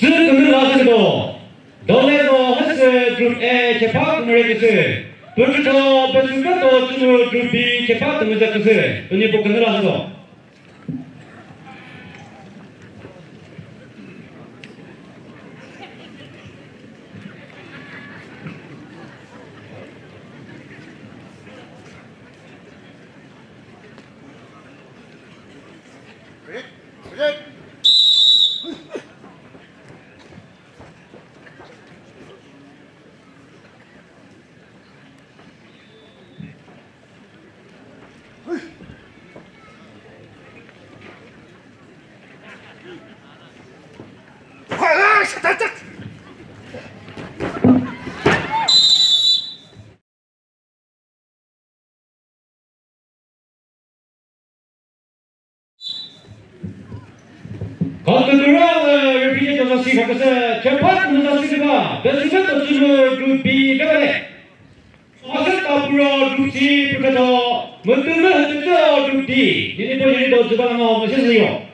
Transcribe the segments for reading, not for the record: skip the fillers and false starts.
쭉 끝나가서도 너네도 헬스 그룹 A 개파 그물에게서 돌주터 배수가도 주로 그룹 B 개파 그물자께서 은희 복 끝나가서도 건드들어 repeat 조사 시작해서 개파 문사시가 배수가도 주로 그룹 B 개발에 어서 앞으로 그룹 C 부터 문득을 흔들어 그룹 D 유니버시티도 주방하고 오셨어요.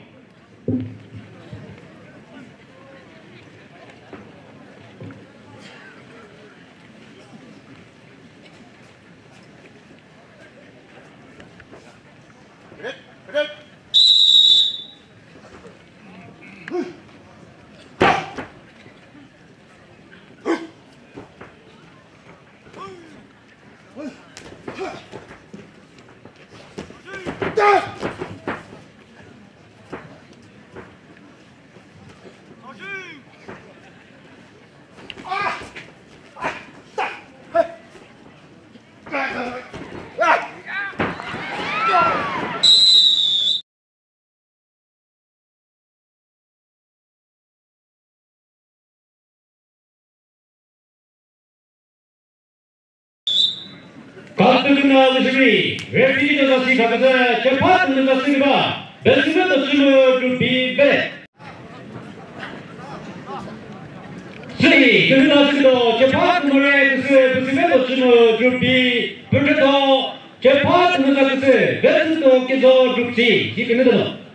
건드들어 repeat 조사 시작해서 개파 문사시가 배수가도 주로 그룹 B 개발에 끝났어도 개파 문에서 배수가도 주로 그룹 B 부터 개파 문사시가 배수도 계속 그룹 C 끝났어.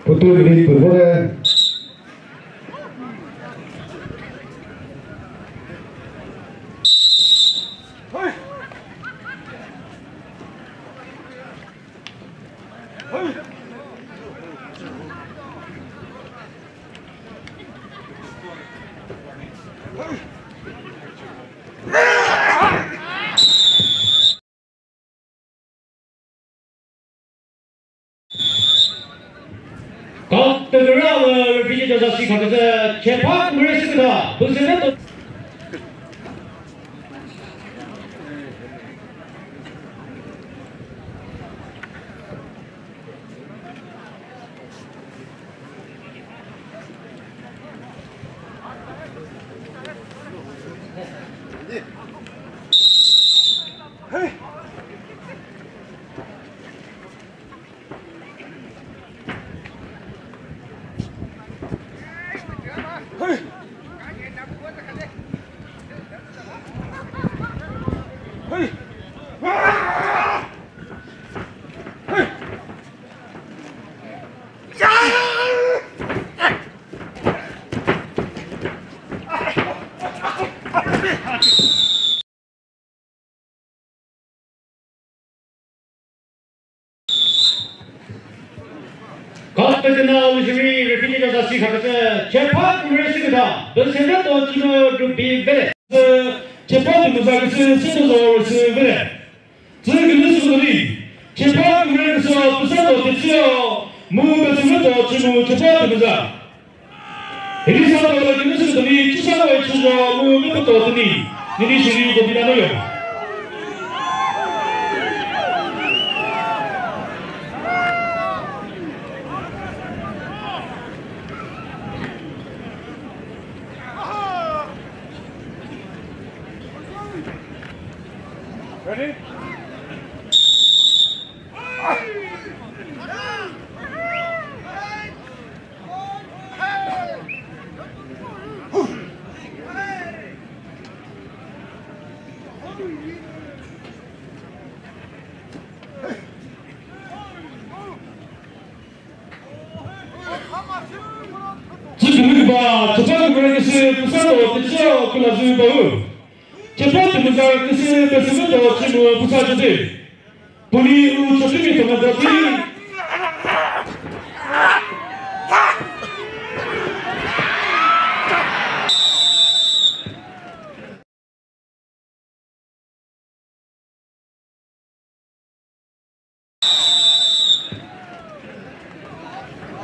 Betul ini berbeda. 건드들어 repeat 조사 시작해서 개파 문에서 배수가도 가스personal 우시미 refugee 자사시 각에서 재판 우레스그다 너세가 또 주로 루비베 재판 무사그스 세도조르스 베레 저그르스고리 재판 우레스서 부사도 됐지요 무베스부터 주무 재판 무사 에리사도 그르스고리 추사로 추조 무베부터 드니 니리시리 도비라노요 Ready? 지금 봐, 저쪽 그래서 부산도 됐죠, 그나저나 재판 문제가 끝을 뺏으면서 지금 부사주들 본이 우초심이 도망가기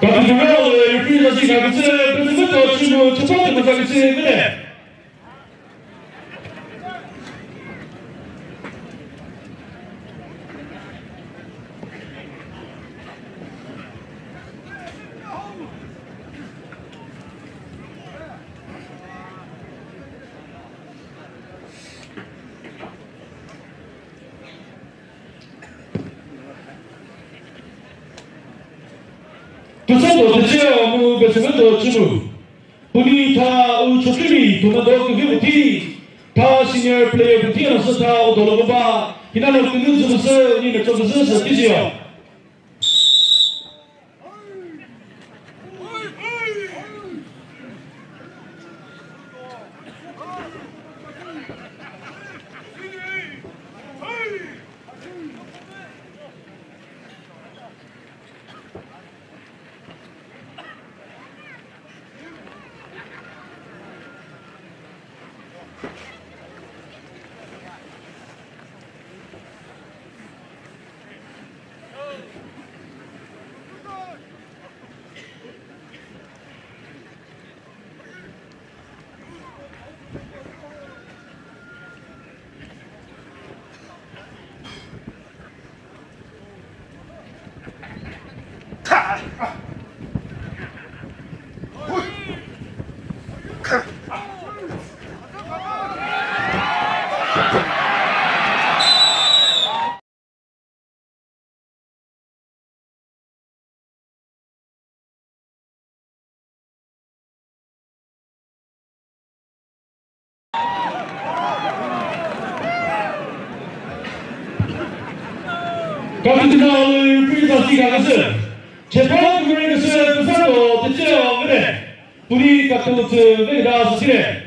같은 경우는 이렇게 다시 가겠어 뺏으면서 지금 재판 문제가 끝을 그래 부산도 됐죠. 무베스면도 주무 본이 다 우초심이 도망도 그게 못이 다 시니어 플레이어 부티어서 다 오돌로바 이나로 끊는 점에서 이 맥점에서 섞이지요. 같은 날을 프리사시 가서 재판 구분에서 부산도 됐죠. 그래 우리 같은 것을 나와서 지내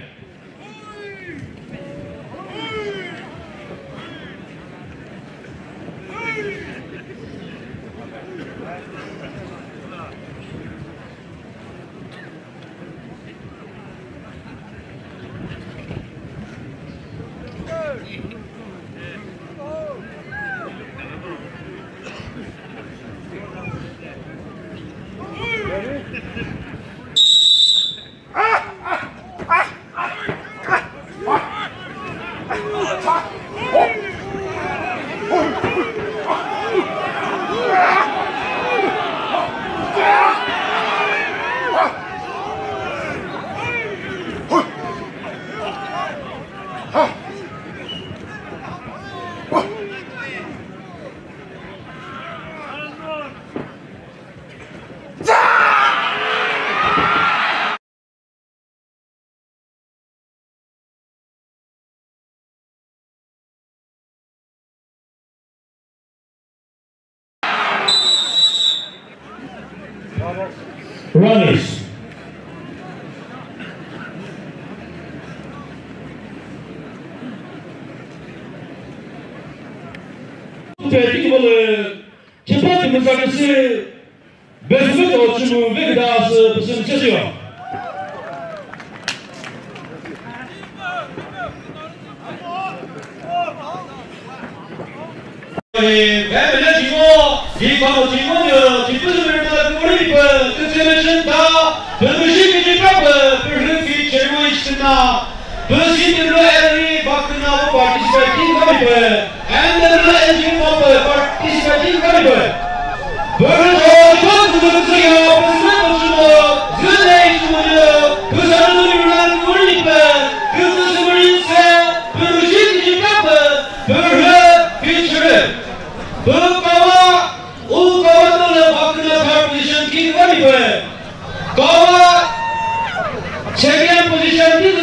runners. Tikimalı, Cepat Mızakası, 为什么导致我这个大是不是这样？原本的情况，地方的情况呢，就不是为了国力本，这这个是他，不是新的版本，不是给全国一起拿，不是新的来把跟那我 participating 版本 ，and the engine 版本 participating 版本，不是说政治的自由，不是都是我人类什么的，不是说你们国力本，不是什么人生，不是新的版本，不是给全人。Kawa, kawa tu bakna position ki kami ber. Kawa, second position ki tu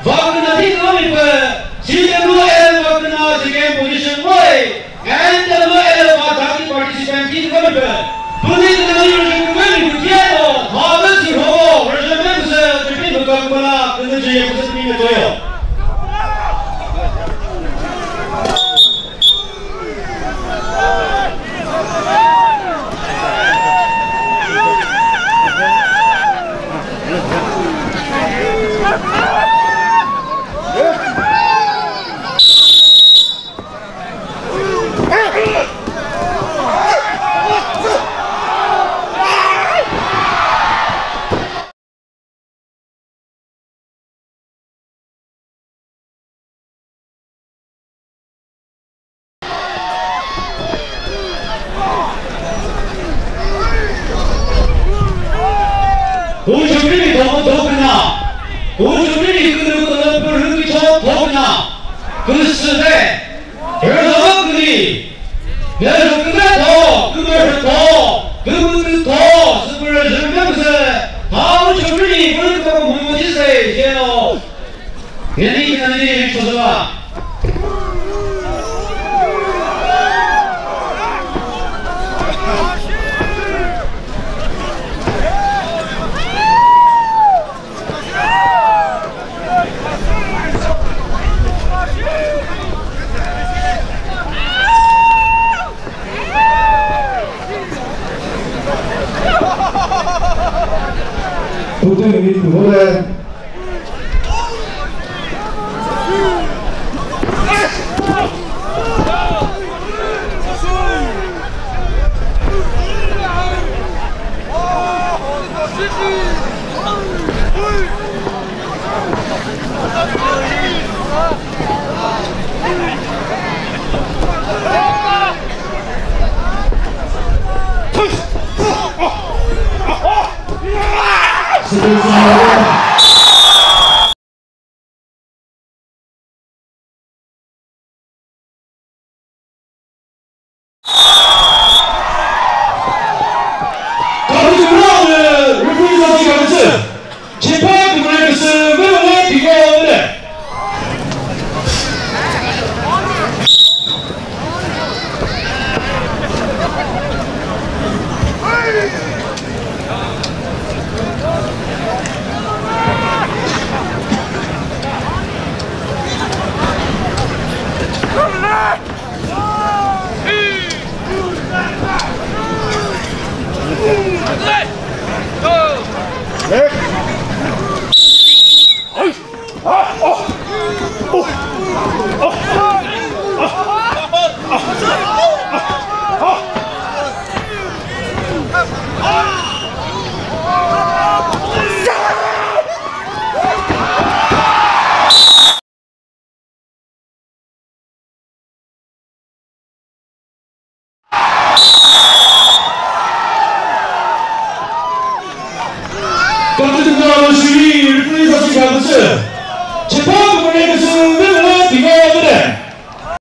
bakna ki kami ber. Sini dua bakna second position boy, and dua bakna participant ki kami ber. Puni tu ni kami dia lo, ada sih ho, macam mana tu tapi bukan bala, kena jadi pusat ni betul. 我准备多呢，我准备个不是给超多呢，跟时代，而什么的，那是跟那多，跟那是多，跟多，是不是？是不是？他们准备不是个母鸡谁先咯？年龄说实话。 도전 유닛 후보대刚才听到了徐丽，日本的小骑士。